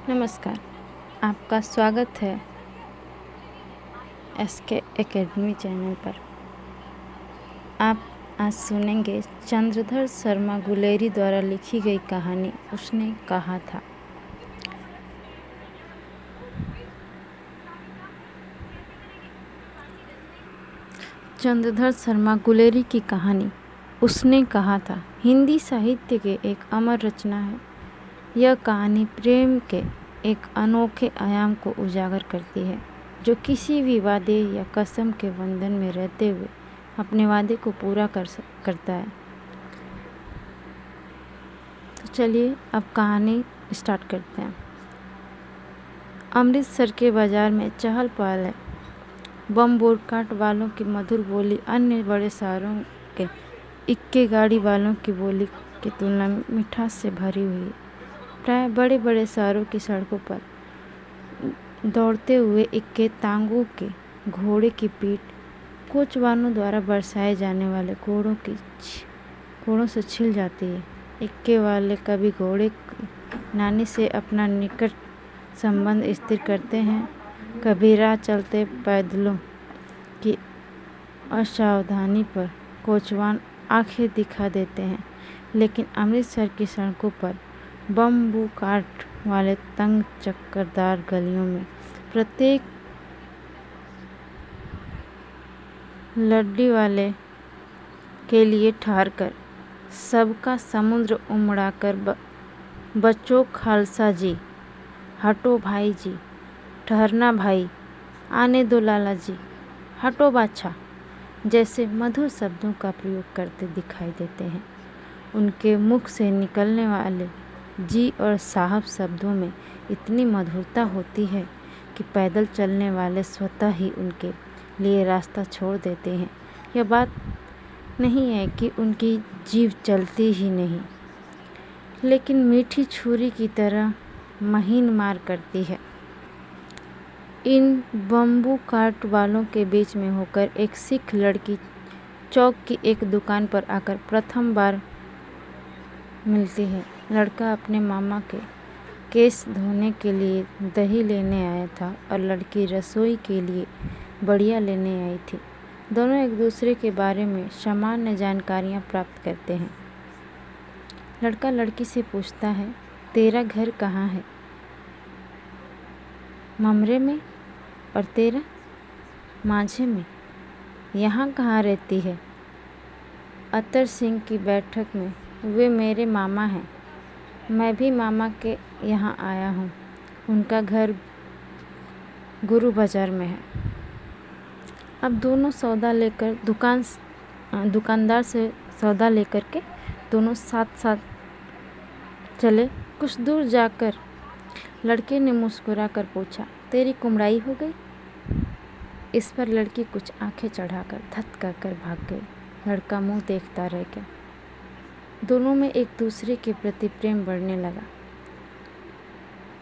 नमस्कार, आपका स्वागत है SK एकेडमी चैनल पर। आप आज सुनेंगे चंद्रधर शर्मा गुलेरी द्वारा लिखी गई कहानी उसने कहा था। चंद्रधर शर्मा गुलेरी की कहानी उसने कहा था हिंदी साहित्य के एक अमर रचना है। यह कहानी प्रेम के एक अनोखे आयाम को उजागर करती है, जो किसी भी वादे या कसम के बंधन में रहते हुए अपने वादे को पूरा करता है। तो चलिए अब कहानी स्टार्ट करते हैं। अमृतसर के बाजार में चहल पहल है। बम बोरकाट वालों की मधुर बोली अन्य बड़े शहरों के इक्के गाड़ी वालों की बोली की तुलना में मिठास से भरी हुई है। प्राय बड़े बड़े शहरों की सड़कों पर दौड़ते हुए इक्के तांगों के घोड़े की पीठ कोचवानों द्वारा बरसाए जाने वाले घोड़ों से छिल जाती है। इक्के वाले कभी घोड़े की नानी से अपना निकट संबंध स्थिर करते हैं, कभी राह चलते पैदलों की असावधानी पर कोचवान आंखें दिखा देते हैं। लेकिन अमृतसर की सड़कों पर बम्बू काट वाले तंग चक्करदार गलियों में प्रत्येक लड्डी वाले के लिए ठहर कर सबका समुद्र उमड़ाकर बच्चों खालसा जी, हटो भाई जी, ठहरना भाई, आने दो लाला जी, हटो बादशाह जैसे मधुर शब्दों का प्रयोग करते दिखाई देते हैं। उनके मुख से निकलने वाले जी और साहब शब्दों में इतनी मधुरता होती है कि पैदल चलने वाले स्वतः ही उनके लिए रास्ता छोड़ देते हैं। यह बात नहीं है कि उनकी जीभ चलती ही नहीं, लेकिन मीठी छुरी की तरह महीन मार करती है। इन बम्बू काट वालों के बीच में होकर एक सिख लड़की चौक की एक दुकान पर आकर प्रथम बार मिलती है। लड़का अपने मामा के केस धोने के लिए दही लेने आया था और लड़की रसोई के लिए बढ़िया लेने आई थी। दोनों एक दूसरे के बारे में सामान्य जानकारियां प्राप्त करते हैं। लड़का लड़की से पूछता है, तेरा घर कहाँ है? ममरे में। और तेरा? माझे में। यहाँ कहाँ रहती है? अतर सिंह की बैठक में। वे मेरे मामा हैं। मैं भी मामा के यहाँ आया हूँ। उनका घर गुरु बाजार में है। अब दोनों सौदा लेकर दुकानदार से सौदा लेकर के दोनों साथ साथ चले। कुछ दूर जाकर लड़के ने मुस्कुरा कर पूछा, तेरी कुमड़ाई हो गई? इस पर लड़की कुछ आंखें चढ़ाकर धत कर भाग गई। लड़का मुंह देखता रह गया। दोनों में एक दूसरे के प्रति प्रेम बढ़ने लगा,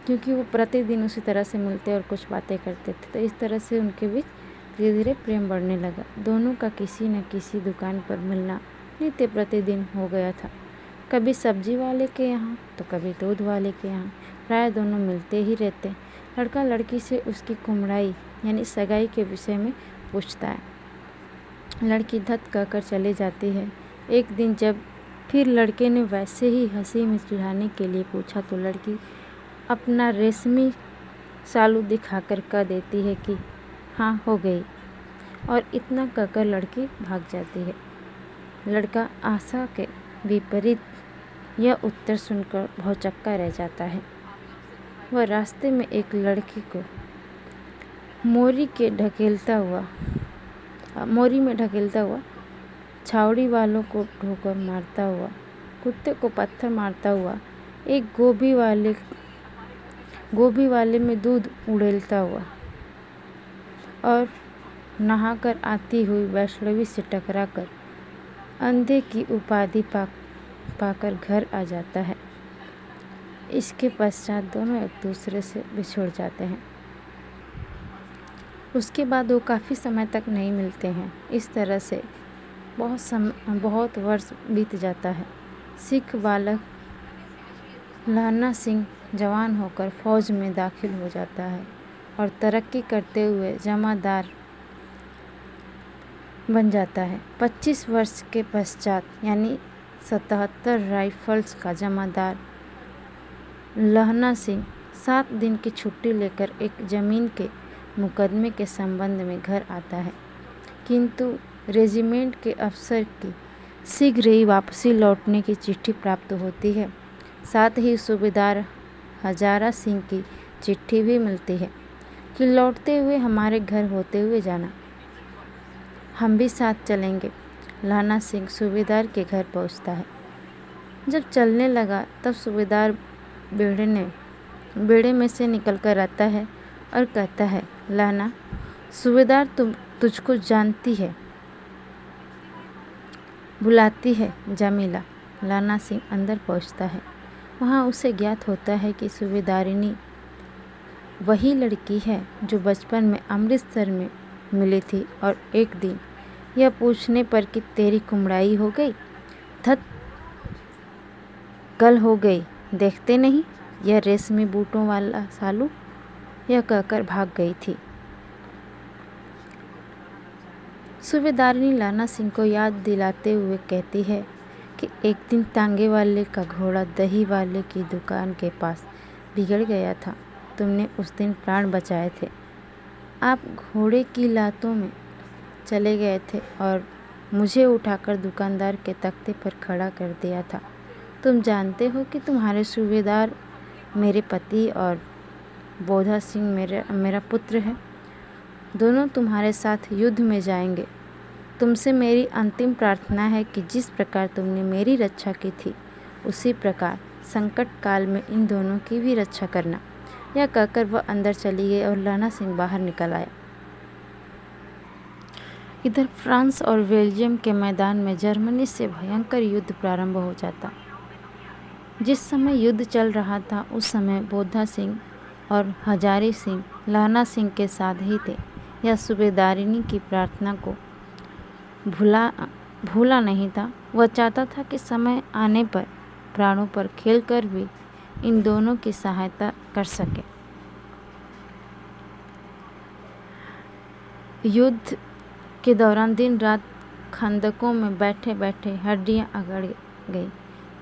क्योंकि वो प्रतिदिन उसी तरह से मिलते और कुछ बातें करते थे। तो इस तरह से उनके बीच धीरे धीरे प्रेम बढ़ने लगा। दोनों का किसी न किसी दुकान पर मिलना नित्य प्रतिदिन हो गया था। कभी सब्जी वाले के यहाँ तो कभी दूध वाले के यहाँ। प्राय दोनों मिलते ही रहते। लड़का लड़की से उसकी कुमड़ाई यानी सगाई के विषय में पूछता है। लड़की धत कहकर चली जाती है। एक दिन जब फिर लड़के ने वैसे ही हंसी में सुझाने के लिए पूछा तो लड़की अपना रेशमी सालू दिखाकर कह देती है कि हाँ हो गई, और इतना कहकर लड़की भाग जाती है। लड़का आशा के विपरीत यह उत्तर सुनकर भौचक्का रह जाता है। वह रास्ते में एक लड़की को मोरी में ढकेलता हुआ, छावड़ी वालों को ठोकर मारता हुआ, कुत्ते को पत्थर मारता हुआ, एक गोभी वाले में दूध उड़ेलता हुआ और नहाकर आती हुई वैष्णवी से टकराकर अंधे की उपाधि पाकर घर आ जाता है। इसके पश्चात दोनों एक दूसरे से बिछुड़ जाते हैं। उसके बाद वो काफ़ी समय तक नहीं मिलते हैं। इस तरह से बहुत वर्ष बीत जाता है। सिख बालक लहना सिंह जवान होकर फौज में दाखिल हो जाता है और तरक्की करते हुए जमादार बन जाता है। 25 वर्ष के पश्चात यानी 77 राइफल्स का जमादार लहना सिंह 7 दिन की छुट्टी लेकर एक ज़मीन के मुकदमे के संबंध में घर आता है, किंतु रेजिमेंट के अफसर की शीघ्र ही वापसी लौटने की चिट्ठी प्राप्त होती है। साथ ही सूबेदार हजारा सिंह की चिट्ठी भी मिलती है कि लौटते हुए हमारे घर होते हुए जाना, हम भी साथ चलेंगे। लहना सिंह सूबेदार के घर पहुंचता है। जब चलने लगा तब सूबेदार बेड़े में से निकल कर आता है और कहता है, लहना, सूबेदार तुझको जानती है, बुलाती है जमीला। लहना सिंह अंदर पहुंचता है। वहां उसे ज्ञात होता है कि सूबेदारिनी वही लड़की है जो बचपन में अमृतसर में मिली थी और एक दिन यह पूछने पर कि तेरी कुमड़ाई हो गई, धत कल हो गई, देखते नहीं यह रेशमी बूटों वाला सालू, यह कहकर भाग गई थी। सूबेदारिनी लहना सिंह को याद दिलाते हुए कहती है कि एक दिन तांगे वाले का घोड़ा दही वाले की दुकान के पास बिगड़ गया था। तुमने उस दिन प्राण बचाए थे। आप घोड़े की लातों में चले गए थे और मुझे उठाकर दुकानदार के तख्ते पर खड़ा कर दिया था। तुम जानते हो कि तुम्हारे सूबेदार मेरे पति और बोधा सिंह मेरा पुत्र है। दोनों तुम्हारे साथ युद्ध में जाएंगे। तुमसे मेरी अंतिम प्रार्थना है कि जिस प्रकार तुमने मेरी रक्षा की थी उसी प्रकार संकट काल में इन दोनों की भी रक्षा करना। यह कहकर वह अंदर चली गई और लहना सिंह बाहर निकल आया। इधर फ्रांस और बेल्जियम के मैदान में जर्मनी से भयंकर युद्ध प्रारंभ हो जाता। जिस समय युद्ध चल रहा था उस समय बोधा सिंह और हजारी सिंह लहना सिंह के साथ ही थे। यह सूबेदारिनी की प्रार्थना को भूला नहीं था। वह चाहता था कि समय आने पर प्राणों पर खेलकर भी इन दोनों की सहायता कर सके। युद्ध के दौरान दिन रात खंदकों में बैठे बैठे हड्डियां अकड़ गई।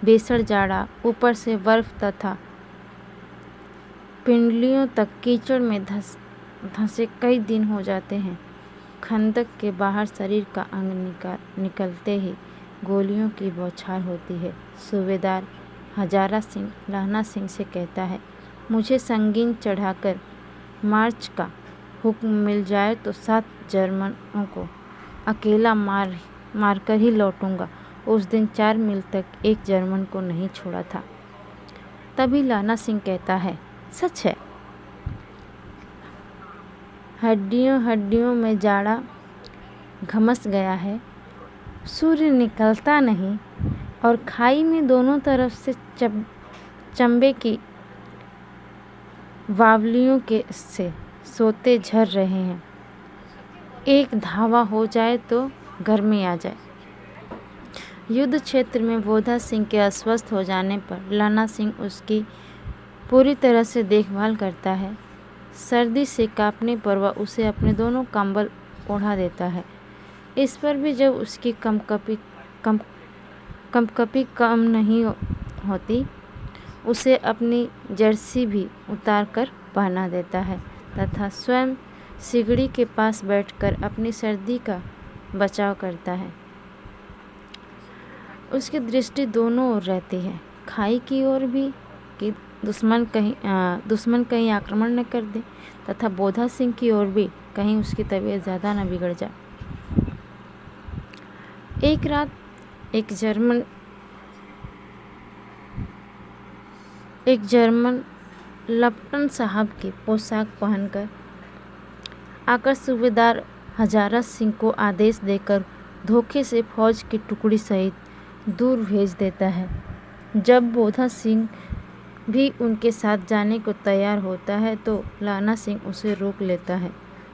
भीषण जाड़ा, ऊपर से बर्फ तथा पिंडलियों तक कीचड़ में धंसे कई दिन हो जाते हैं। खंदक के बाहर शरीर का अंग निकलते ही गोलियों की बौछार होती है। सूबेदार हजारा सिंह लहना सिंह से कहता है, मुझे संगीन चढ़ाकर मार्च का हुक्म मिल जाए तो 7 जर्मनों को अकेला मारकर ही लौटूंगा। उस दिन 4 मील तक एक जर्मन को नहीं छोड़ा था। तभी लहना सिंह कहता है, सच है। हड्डियों हड्डियों में जाड़ा घमस गया है, सूर्य निकलता नहीं और खाई में दोनों तरफ से चंबे की वावलियों के से सोते झर रहे हैं। एक धावा हो जाए तो घर में आ जाए। युद्ध क्षेत्र में बोधा सिंह के अस्वस्थ हो जाने पर लहना सिंह उसकी पूरी तरह से देखभाल करता है। सर्दी से कांपने पर वह उसे अपने दोनों कंबल ओढ़ा देता है। इस पर भी जब उसकी कंपकपी कम नहीं होती, उसे अपनी जर्सी भी उतार कर पहना देता है तथा स्वयं सिगड़ी के पास बैठकर अपनी सर्दी का बचाव करता है। उसकी दृष्टि दोनों ओर रहती है, खाई की ओर भी कि दुश्मन कहीं आक्रमण न कर दे तथा बोधा सिंह की ओर भी कहीं उसकी तबीयत ज़्यादा न बिगड़ जाए। एक रात एक जर्मन लप्टन साहब की पोशाक पहनकर आकर सूबेदार हजारा सिंह को आदेश देकर धोखे से फौज की टुकड़ी सहित दूर भेज देता है। जब बोधा सिंह भी उनके साथ जाने को तैयार होता है तो लहना सिंह उसे रोक लेता है।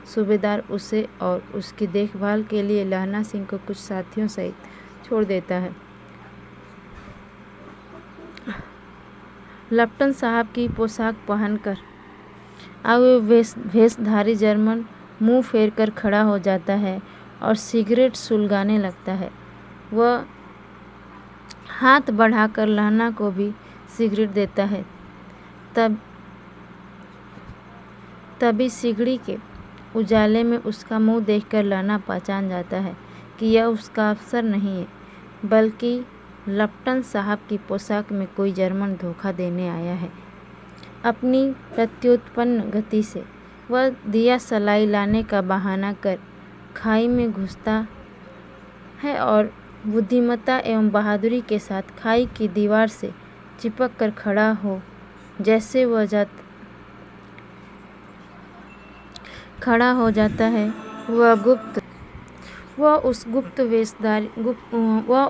सूबेदार उसे और उसकी देखभाल के लिए लहना सिंह को कुछ साथियों सहित छोड़ देता है। लेफ्टिनेंट साहब की पोशाक पहनकर आगे भेषधारी जर्मन मुंह फेर कर खड़ा हो जाता है और सिगरेट सुलगाने लगता है। वह हाथ बढ़ाकर लहना को भी सिगरेट देता है। तभी सिगड़ी के उजाले में उसका मुंह देखकर लहना पहचान जाता है कि यह उसका अफसर नहीं है, बल्कि लेफ्टिनेंट साहब की पोशाक में कोई जर्मन धोखा देने आया है। अपनी प्रत्युत्पन्न गति से वह दिया सलाई लाने का बहाना कर खाई में घुसता है और बुद्धिमत्ता एवं बहादुरी के साथ खाई की दीवार से चिपक कर खड़ा हो जैसे खड़ा हो जाता है। वह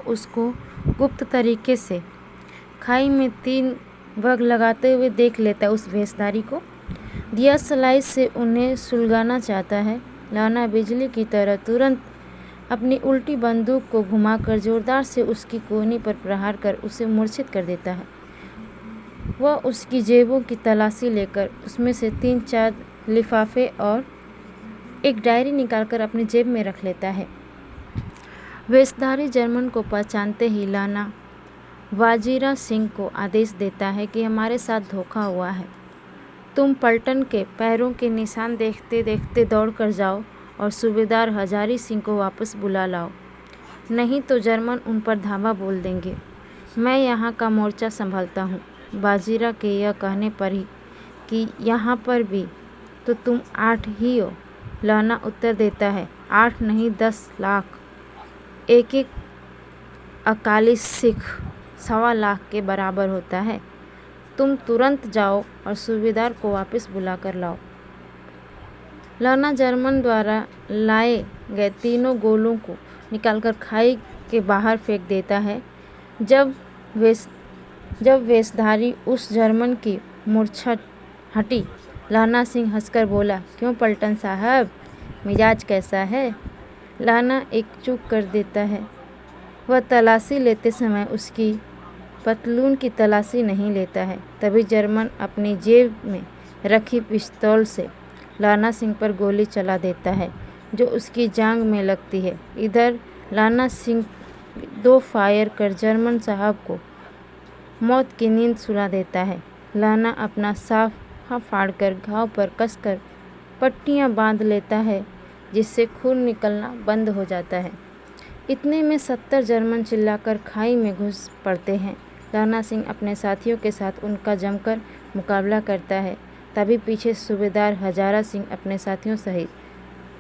उसको गुप्त तरीके से खाई में 3 वग लगाते हुए देख लेता है। उस वेशधारी को दिया सलाई से उन्हें सुलगाना चाहता है। लहना बिजली की तरह तुरंत अपनी उल्टी बंदूक को घुमाकर जोरदार से उसकी कोहनी पर प्रहार कर उसे मूर्छित कर देता है। वह उसकी जेबों की तलाशी लेकर उसमें से 3-4 लिफाफे और एक डायरी निकालकर अपनी जेब में रख लेता है। वेशधारी जर्मन को पहचानते ही लहना वाजीरा सिंह को आदेश देता है कि हमारे साथ धोखा हुआ है। तुम पलटन के पैरों के निशान देखते देखते दौड़ कर जाओ और सूबेदार हजारी सिंह को वापस बुला लाओ, नहीं तो जर्मन उन पर धावा बोल देंगे। मैं यहाँ का मोर्चा संभालता हूँ। वाजीरा के यह कहने पर ही कि यहाँ पर भी तो तुम 8 ही हो, लहना उत्तर देता है, 8 नहीं 10 लाख। एक अकाली सिख 1.25 लाख के बराबर होता है। तुम तुरंत जाओ और सूबेदार को वापस बुला कर लाओ। लहना जर्मन द्वारा लाए गए 3 गोलों को निकालकर खाई के बाहर फेंक देता है। जब वेशधारी उस जर्मन की मूर्छा हटी, लहना सिंह हंसकर बोला, क्यों पलटन साहब, मिजाज कैसा है? लहना एक चूक कर देता है। वह तलाशी लेते समय उसकी पतलून की तलाशी नहीं लेता है। तभी जर्मन अपनी जेब में रखी पिस्तौल से लहना सिंह पर गोली चला देता है, जो उसकी जांघ में लगती है। इधर लहना सिंह 2 फायर कर जर्मन साहब को मौत की नींद सुला देता है। लहना अपना साफा फाड़कर घाव पर कसकर पट्टियां बांध लेता है, जिससे खून निकलना बंद हो जाता है। इतने में 70 जर्मन चिल्लाकर खाई में घुस पड़ते हैं। लहना सिंह अपने साथियों के साथ उनका जमकर मुकाबला करता है। तभी पीछे सूबेदार हजारा सिंह अपने साथियों सहित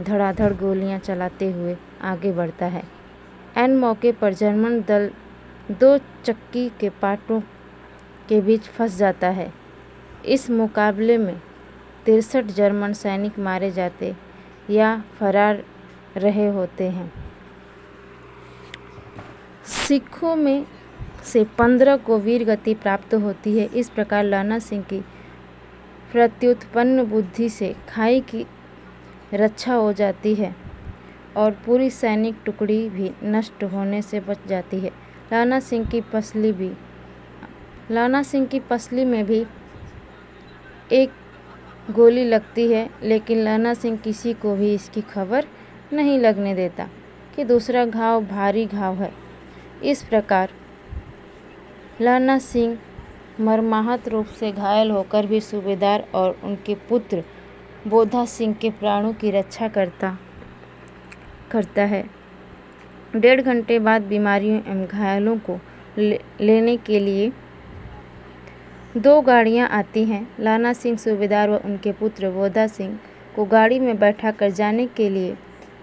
धड़ाधड़ गोलियां चलाते हुए आगे बढ़ता है। ऐन मौके पर जर्मन दल 2 चक्की के पाटों के बीच फंस जाता है। इस मुकाबले में 63 जर्मन सैनिक मारे जाते या फरार रहे होते हैं। सिखों में से 15 को वीर गति प्राप्त होती है। इस प्रकार लहना सिंह की प्रत्युत्पन्न बुद्धि से खाई की रक्षा हो जाती है और पूरी सैनिक टुकड़ी भी नष्ट होने से बच जाती है। लहना सिंह की पसली में भी एक गोली लगती है, लेकिन लहना सिंह किसी को भी इसकी खबर नहीं लगने देता कि दूसरा घाव भारी घाव है। इस प्रकार लहना सिंह मर्माहत रूप से घायल होकर भी सूबेदार और उनके पुत्र बोधा सिंह के प्राणों की रक्षा करता है। 1.5 घंटे बाद बीमारियों एवं घायलों को लेने के लिए 2 गाड़ियां आती हैं। लहना सिंह सूबेदार व उनके पुत्र बोधा सिंह को गाड़ी में बैठा कर जाने के लिए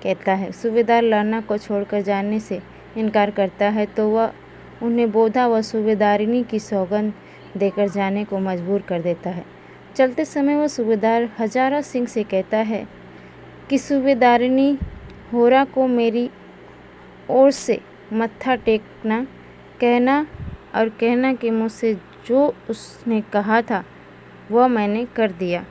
कहता है। सूबेदार लहना को छोड़कर जाने से इनकार करता है, तो वह उन्हें बोधा व सूबेदारिनी की सौगंध देकर जाने को मजबूर कर देता है। चलते समय वह सूबेदार हजारा सिंह से कहता है कि सूबेदारिनी होरा को मेरी ओर से मत्था टेकना कहना कि मुझसे जो उसने कहा था वह मैंने कर दिया।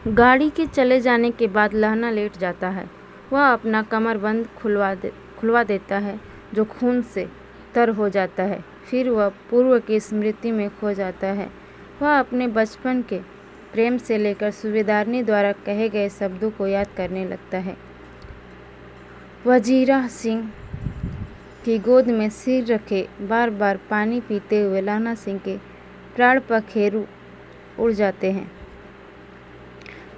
गाड़ी के चले जाने के बाद लहना लेट जाता है। वह अपना कमरबंद खुलवा देता है, जो खून से तर हो जाता है। फिर वह पूर्व की स्मृति में खो जाता है। वह अपने बचपन के प्रेम से लेकर सूबेदारनी द्वारा कहे गए शब्दों को याद करने लगता है। वजीरा सिंह की गोद में सिर रखे बार बार पानी पीते हुए लाना सिंह के प्राण पखेरु उड़ जाते हैं।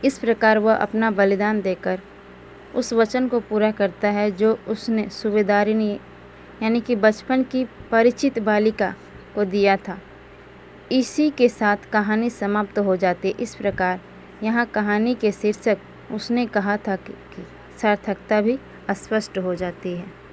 इस प्रकार वह अपना बलिदान देकर उस वचन को पूरा करता है जो उसने सूबेदारनी यानी कि बचपन की परिचित बालिका को दिया था। इसी के साथ कहानी समाप्त हो जाती है। इस प्रकार यहाँ कहानी के शीर्षक उसने कहा था कि सार्थकता भी स्पष्ट हो जाती है।